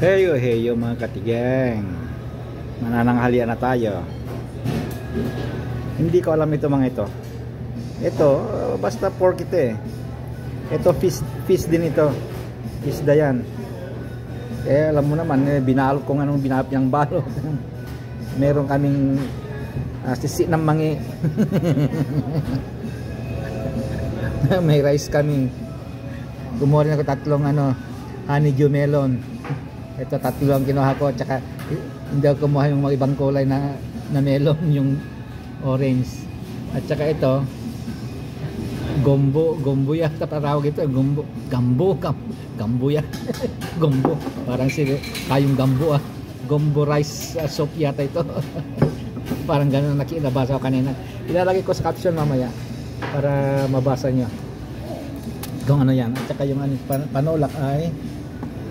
Heyo heyo mga katigang, manananghalian na tayo. Hindi ko alam ito mga ito. Ito basta pork ito eh. Ito fish din ito. Isda yan. Alam mo naman binalot kung anong binalot niyang balot. Meron kaming sisi ng mangi. May rice kami. Kumuha rin ako tatlong honeydew melon. Ito tatlo ang kinuha ko, tsaka hindi ako kumuha yung mga ibang kulay na melon, yung orange. At tsaka ito gombo yata tawag ito, gambo ya. Gombo, parang kayong gambo gombo rice soup yata ito. Parang gano'n nabasa ko kanina. Ilalagay ko sa caption mamaya para mabasa nyo kung ano yan. At saka yung panulak ay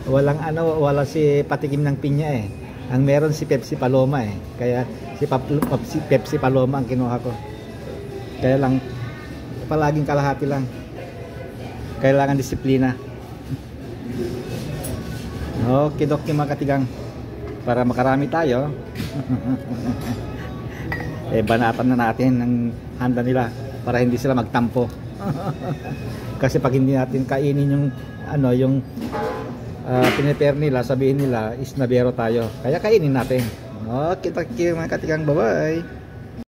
wala si patikim ng pinya eh. Ang meron si Pepsi Paloma eh. Kaya si Pepsi Paloma ang kinuha ko. Kaya lang palaging kalahati lang. Kailangan disiplina. Okay, mga katigang, para makarami tayo. Banatan na natin ang handa nila para hindi sila magtampo. Kasi pag hindi natin kainin yung pinipare nila, sabihin nila is nabero tayo. Kaya kainin natin. Okay, mga katigang, bye bye.